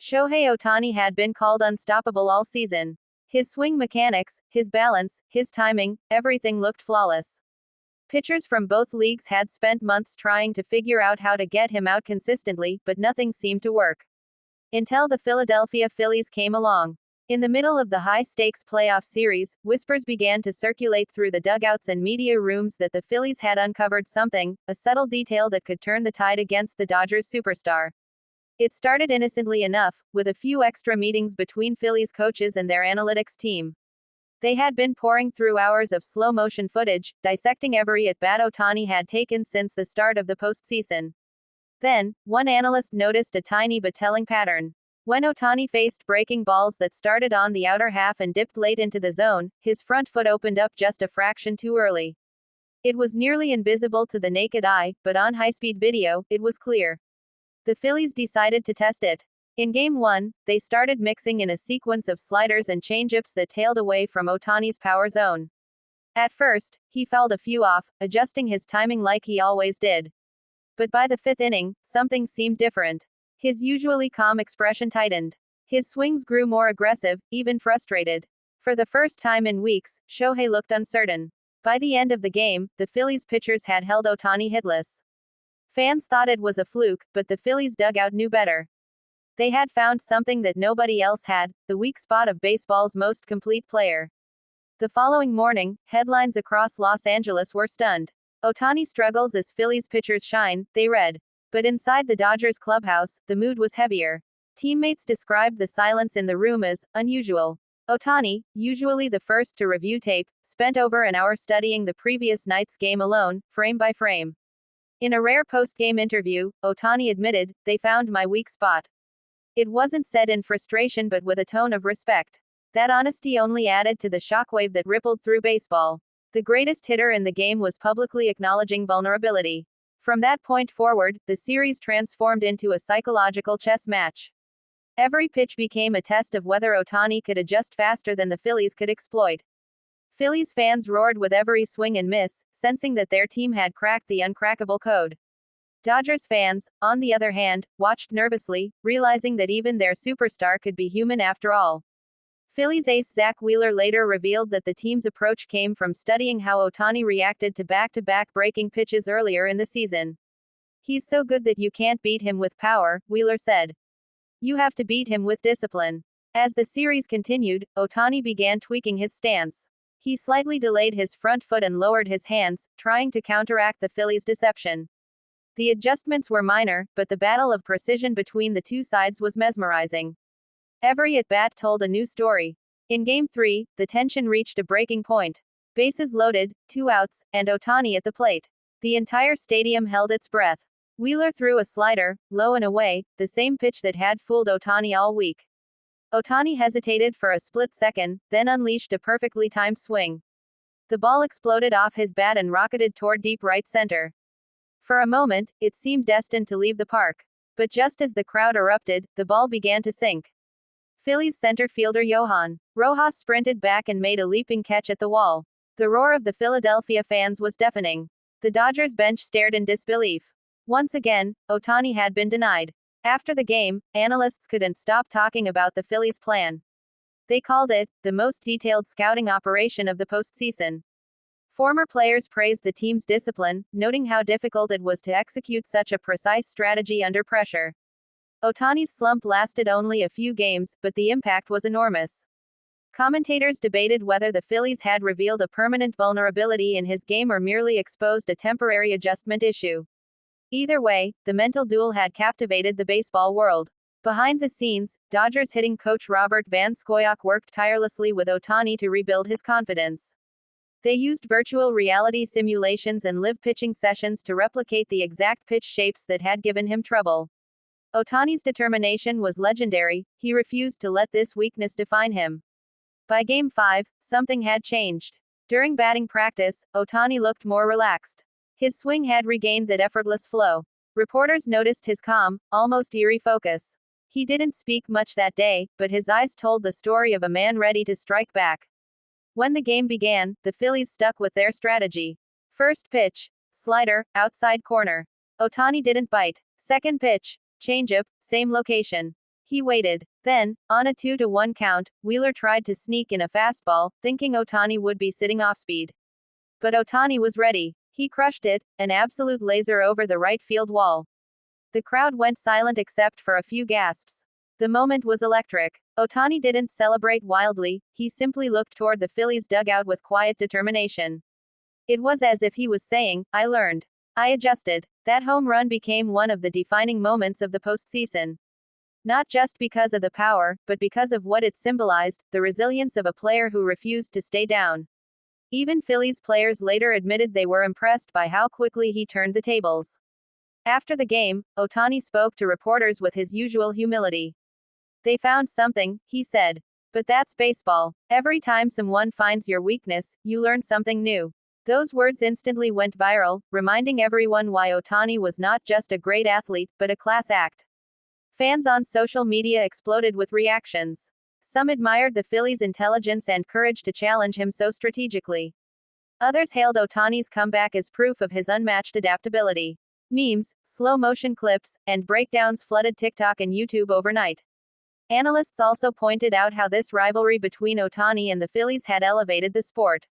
Shohei Ohtani had been called unstoppable all season. His swing mechanics, his balance, his timing, everything looked flawless. Pitchers from both leagues had spent months trying to figure out how to get him out consistently, but nothing seemed to work. Until the Philadelphia Phillies came along. In the middle of the high-stakes playoff series, whispers began to circulate through the dugouts and media rooms that the Phillies had uncovered something, a subtle detail that could turn the tide against the Dodgers superstar. It started innocently enough, with a few extra meetings between Phillies coaches and their analytics team. They had been poring through hours of slow-motion footage, dissecting every at-bat Ohtani had taken since the start of the postseason. Then, one analyst noticed a tiny but telling pattern. When Ohtani faced breaking balls that started on the outer half and dipped late into the zone, his front foot opened up just a fraction too early. It was nearly invisible to the naked eye, but on high-speed video, it was clear. The Phillies decided to test it. In Game 1, they started mixing in a sequence of sliders and changeups that tailed away from Ohtani's power zone. At first, he fouled a few off, adjusting his timing like he always did. But by the fifth inning, something seemed different. His usually calm expression tightened. His swings grew more aggressive, even frustrated. For the first time in weeks, Shohei looked uncertain. By the end of the game, the Phillies pitchers had held Ohtani hitless. Fans thought it was a fluke, but the Phillies dugout knew better. They had found something that nobody else had, the weak spot of baseball's most complete player. The following morning, headlines across Los Angeles were stunned. Ohtani struggles as Phillies pitchers shine, they read. But inside the Dodgers clubhouse, the mood was heavier. Teammates described the silence in the room as unusual. Ohtani, usually the first to review tape, spent over an hour studying the previous night's game alone, frame by frame. In a rare post-game interview, Ohtani admitted, "They found my weak spot." It wasn't said in frustration but with a tone of respect. That honesty only added to the shockwave that rippled through baseball. The greatest hitter in the game was publicly acknowledging vulnerability. From that point forward, the series transformed into a psychological chess match. Every pitch became a test of whether Ohtani could adjust faster than the Phillies could exploit. Phillies fans roared with every swing and miss, sensing that their team had cracked the uncrackable code. Dodgers fans, on the other hand, watched nervously, realizing that even their superstar could be human after all. Phillies ace Zach Wheeler later revealed that the team's approach came from studying how Ohtani reacted to back-to-back breaking pitches earlier in the season. "He's so good that you can't beat him with power," Wheeler said. "You have to beat him with discipline." As the series continued, Ohtani began tweaking his stance. He slightly delayed his front foot and lowered his hands, trying to counteract the Phillies' deception. The adjustments were minor, but the battle of precision between the two sides was mesmerizing. Every at-bat told a new story. In Game 3, the tension reached a breaking point. Bases loaded, 2 outs, and Ohtani at the plate. The entire stadium held its breath. Wheeler threw a slider, low and away, the same pitch that had fooled Ohtani all week. Ohtani hesitated for a split second, then unleashed a perfectly timed swing. The ball exploded off his bat and rocketed toward deep right center. For a moment, it seemed destined to leave the park. But just as the crowd erupted, the ball began to sink. Phillies center fielder Johan Rojas sprinted back and made a leaping catch at the wall. The roar of the Philadelphia fans was deafening. The Dodgers bench stared in disbelief. Once again, Ohtani had been denied. After the game, analysts couldn't stop talking about the Phillies' plan. They called it the most detailed scouting operation of the postseason. Former players praised the team's discipline, noting how difficult it was to execute such a precise strategy under pressure. Ohtani's slump lasted only a few games, but the impact was enormous. Commentators debated whether the Phillies had revealed a permanent vulnerability in his game or merely exposed a temporary adjustment issue. Either way, the mental duel had captivated the baseball world. Behind the scenes, Dodgers hitting coach Robert Van Scoyoc worked tirelessly with Ohtani to rebuild his confidence. They used virtual reality simulations and live pitching sessions to replicate the exact pitch shapes that had given him trouble. Ohtani's determination was legendary, he refused to let this weakness define him. By Game 5, something had changed. During batting practice, Ohtani looked more relaxed. His swing had regained that effortless flow. Reporters noticed his calm, almost eerie focus. He didn't speak much that day, but his eyes told the story of a man ready to strike back. When the game began, the Phillies stuck with their strategy. First pitch, slider, outside corner. Ohtani didn't bite. Second pitch, changeup, same location. He waited. Then, on a 2-1 count, Wheeler tried to sneak in a fastball, thinking Ohtani would be sitting off speed. But Ohtani was ready. He crushed it, an absolute laser over the right field wall. The crowd went silent except for a few gasps. The moment was electric. Ohtani didn't celebrate wildly, he simply looked toward the Phillies dugout with quiet determination. It was as if he was saying, "I learned. I adjusted." That home run became one of the defining moments of the postseason. Not just because of the power, but because of what it symbolized, the resilience of a player who refused to stay down. Even Phillies players later admitted they were impressed by how quickly he turned the tables. After the game, Ohtani spoke to reporters with his usual humility. "They found something," he said. "But that's baseball. Every time someone finds your weakness, you learn something new." Those words instantly went viral, reminding everyone why Ohtani was not just a great athlete, but a class act. Fans on social media exploded with reactions. Some admired the Phillies' intelligence and courage to challenge him so strategically. Others hailed Ohtani's comeback as proof of his unmatched adaptability. Memes, slow-motion clips, and breakdowns flooded TikTok and YouTube overnight. Analysts also pointed out how this rivalry between Ohtani and the Phillies had elevated the sport.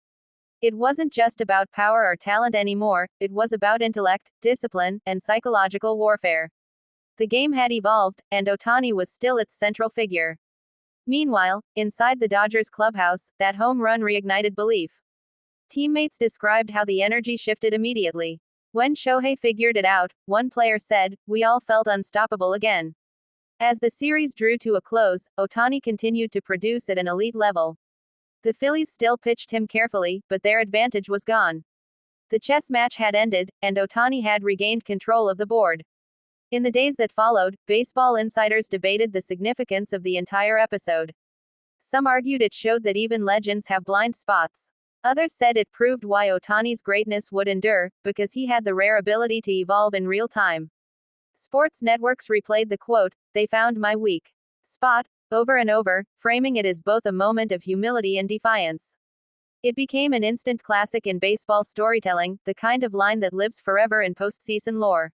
It wasn't just about power or talent anymore, it was about intellect, discipline, and psychological warfare. The game had evolved, and Ohtani was still its central figure. Meanwhile, inside the Dodgers clubhouse, that home run reignited belief. Teammates described how the energy shifted immediately. When Shohei figured it out, one player said, "We all felt unstoppable again." As the series drew to a close, Ohtani continued to produce at an elite level. The Phillies still pitched him carefully, but their advantage was gone. The chess match had ended, and Ohtani had regained control of the board. In the days that followed, baseball insiders debated the significance of the entire episode. Some argued it showed that even legends have blind spots. Others said it proved why Ohtani's greatness would endure, because he had the rare ability to evolve in real time. Sports networks replayed the quote, "They found my weak spot," over and over, framing it as both a moment of humility and defiance. It became an instant classic in baseball storytelling, the kind of line that lives forever in postseason lore.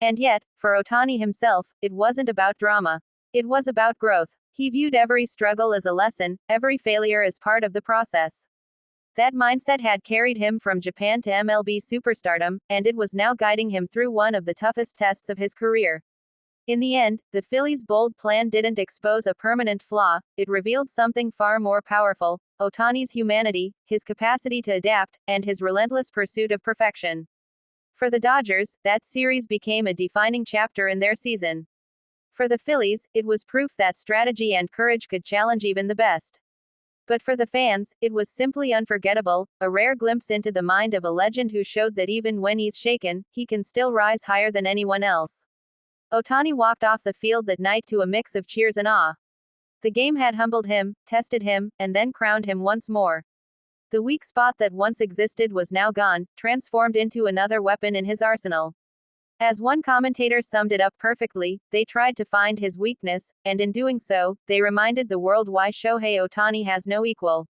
And yet, for Ohtani himself, it wasn't about drama. It was about growth. He viewed every struggle as a lesson, every failure as part of the process. That mindset had carried him from Japan to MLB superstardom, and it was now guiding him through one of the toughest tests of his career. In the end, the Phillies' bold plan didn't expose a permanent flaw, it revealed something far more powerful: Ohtani's humanity, his capacity to adapt, and his relentless pursuit of perfection. For the Dodgers, that series became a defining chapter in their season. For the Phillies, it was proof that strategy and courage could challenge even the best. But for the fans, it was simply unforgettable, a rare glimpse into the mind of a legend who showed that even when he's shaken, he can still rise higher than anyone else. Ohtani walked off the field that night to a mix of cheers and awe. The game had humbled him, tested him, and then crowned him once more. The weak spot that once existed was now gone, transformed into another weapon in his arsenal. As one commentator summed it up perfectly, they tried to find his weakness, and in doing so, they reminded the world why Shohei Ohtani has no equal.